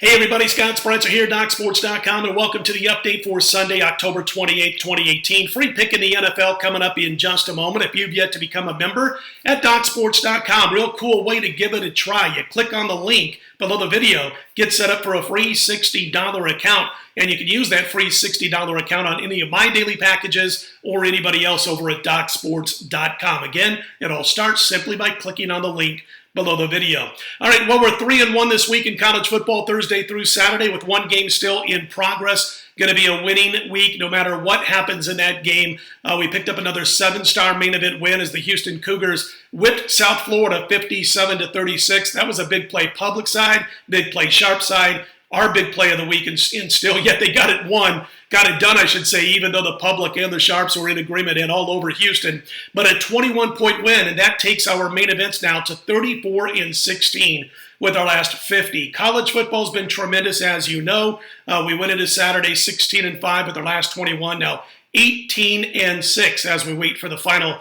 Hey everybody, Scott Spreitzer here, DocSports.com, and welcome to the update for Sunday, October 28th, 2018. Free pick in the NFL coming up in just a moment. If you've yet to become a member at DocSports.com, real cool way to give it a try. You click on the link below the video, get set up for a free $60 account, and you can use that free $60 account on any of my daily packages or anybody else over at DocSports.com. Again, it all starts simply by clicking on the link below the video. All right, well, we're 3-1 this week in college football, Thursday through Saturday, with one game still in progress. Going to be a winning week no matter what happens in that game. We picked up another 7-star main event win as the Houston Cougars whipped South Florida 57-36. That was a big play public side, big play sharp side. Our big play of the week, and still, yet they got it done, I should say, even though the public and the Sharps were in agreement and all over Houston. But a 21-point win, and that takes our main events now to 34-16 with our last 50. College football's been tremendous, as you know. We went into Saturday 16-5 with our last 21, now 18-6 as we wait for the final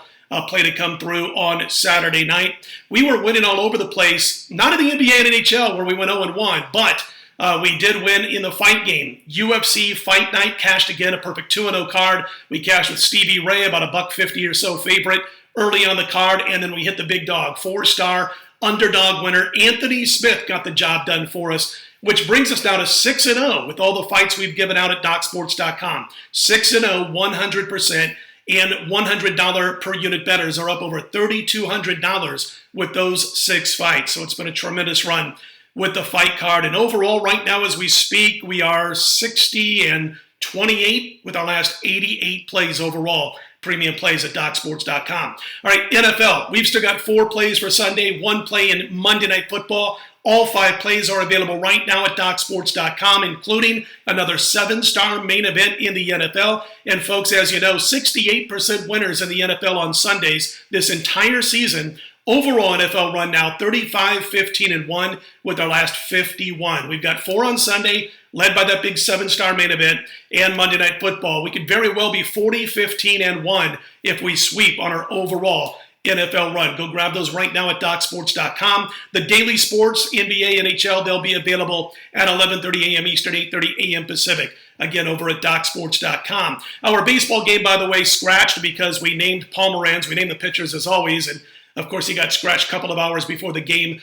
play to come through on Saturday night. We were winning all over the place, not in the NBA and NHL where we went 0-1, but we did win in the fight game. UFC Fight Night cashed again a perfect 2-0 card. We cashed with Stevie Ray, about $1.50 or so favorite early on the card, and then we hit the big dog. 4-star underdog winner Anthony Smith got the job done for us, which brings us now to 6-0 with all the fights we've given out at DocSports.com. 6-0, 100%. And $100 per unit bettors are up over $3,200 with those 6 fights. So it's been a tremendous run with the fight card. And overall, right now as we speak, we are 60-28 with our last 88 plays overall. Premium plays at DocSports.com. All right, NFL. We've still got 4 plays for Sunday, 1 play in Monday Night Football. All 5 plays are available right now at DocSports.com, including another 7-star main event in the NFL. And folks, as you know, 68% winners in the NFL on Sundays this entire season. Overall NFL run now 35-15-1 with our last 51. We've got 4 on Sunday, led by that big 7-star main event, and Monday Night Football. We could very well be 40-15-1 if we sweep on our overall NFL run. Go grab those right now at DocSports.com. The daily sports, NBA, NHL, they'll be available at 11:30 a.m. Eastern, 8:30 a.m. Pacific. Again, over at DocSports.com. Our baseball game, by the way, scratched because we named Pomeranz. We named the pitchers as always, and of course, he got scratched a couple of hours before the game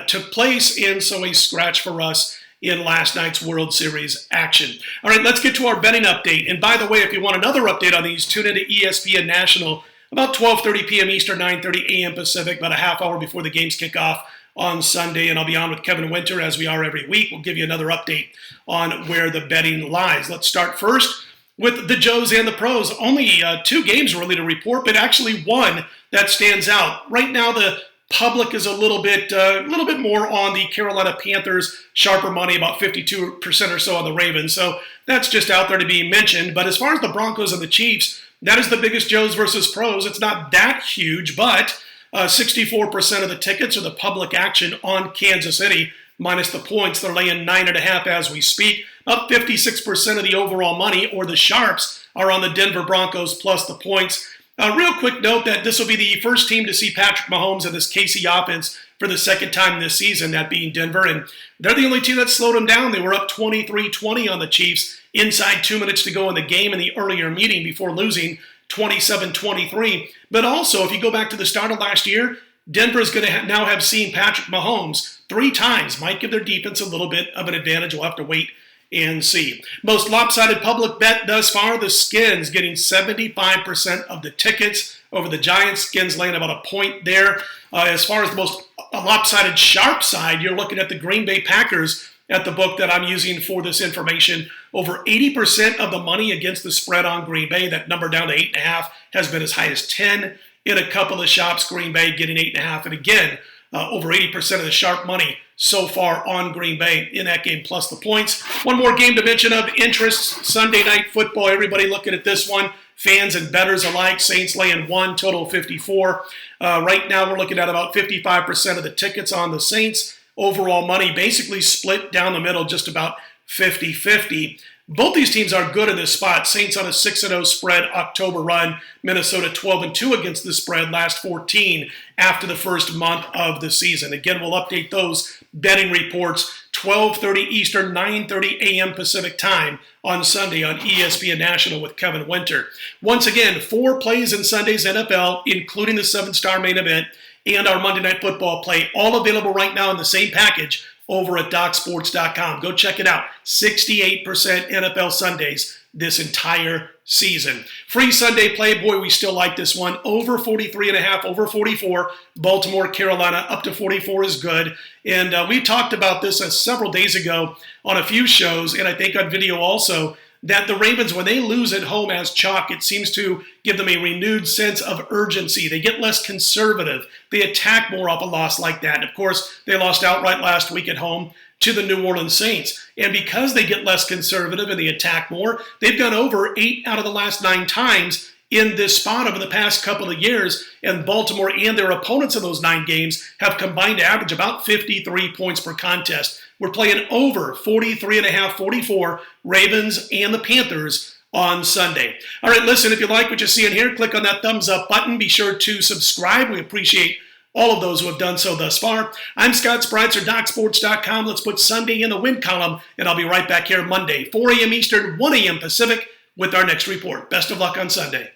took place, and so he scratched for us in last night's World Series action. All right, let's get to our betting update. And by the way, if you want another update on these, tune into ESPN National about 12:30 p.m. Eastern, 9:30 a.m. Pacific, about a half hour before the games kick off on Sunday. And I'll be on with Kevin Winter, as we are every week. We'll give you another update on where the betting lies. Let's start first with the Joes and the Pros. Only 2 games really to report, but actually one that stands out. Right now, the public is a little bit more on the Carolina Panthers, sharper money, about 52% or so on the Ravens. So that's just out there to be mentioned. But as far as the Broncos and the Chiefs, that is the biggest Joes versus Pros. It's not that huge, but 64% of the tickets are the public action on Kansas City, minus the points. They're laying 9.5 as we speak. Up 56% of the overall money, or the Sharps, are on the Denver Broncos plus the points. Real quick note that this will be the first team to see Patrick Mahomes and this KC offense for the second time this season, that being Denver. And they're the only team that slowed them down. They were up 23-20 on the Chiefs inside 2 minutes to go in the game in the earlier meeting before losing 27-23. But also, if you go back to the start of last year, Denver is going to now have seen Patrick Mahomes 3 times. Might give their defense a little bit of an advantage. We'll have to wait and see. Most lopsided public bet thus far, the Skins getting 75% of the tickets over the Giants. Skins laying about a point there. As far as the most lopsided sharp side, you're looking at the Green Bay Packers at the book that I'm using for this information. Over 80% of the money against the spread on Green Bay. That number down to 8.5 has been as high as 10 in a couple of shops. Green Bay getting 8.5. And again, over 80% of the sharp money so far on Green Bay in that game, plus the points. One more game to mention of interest, Sunday Night Football. Everybody looking at this one, fans and bettors alike. Saints laying 1, total 54. Right now we're looking at about 55% of the tickets on the Saints. Overall money basically split down the middle, just about 50-50. Both these teams are good in this spot. Saints on a 6-0 spread October run. Minnesota 12-2 against the spread last 14 after the first month of the season. Again, we'll update those betting reports 12:30 Eastern, 9:30 a.m. Pacific time on Sunday on ESPN National with Kevin Winter. Once again, 4 plays in Sunday's NFL, including the 7-star main event and our Monday Night Football play, all available right now in the same package over at DocSports.com. Go check it out. 68% NFL Sundays this entire season. Free Sunday play, boy, we still like this one. Over 43.5, over 44. Baltimore, Carolina, up to 44 is good. And we talked about this several days ago on a few shows, and I think on video also, that the Ravens, when they lose at home as chalk, it seems to give them a renewed sense of urgency. They get less conservative. They attack more off a loss like that. And of course, they lost outright last week at home to the New Orleans Saints. And because they get less conservative and they attack more, they've gone over 8 out of the last 9 times in this spot over the past couple of years. And Baltimore and their opponents in those 9 games have combined to average about 53 points per contest. We're playing over 43.5, 44, Ravens and the Panthers on Sunday. All right, listen, if you like what you see in here, click on that thumbs up button. Be sure to subscribe. We appreciate all of those who have done so thus far. I'm Scott Spreitzer, DocSports.com. Let's put Sunday in the win column, and I'll be right back here Monday, 4 a.m. Eastern, 1 a.m. Pacific, with our next report. Best of luck on Sunday.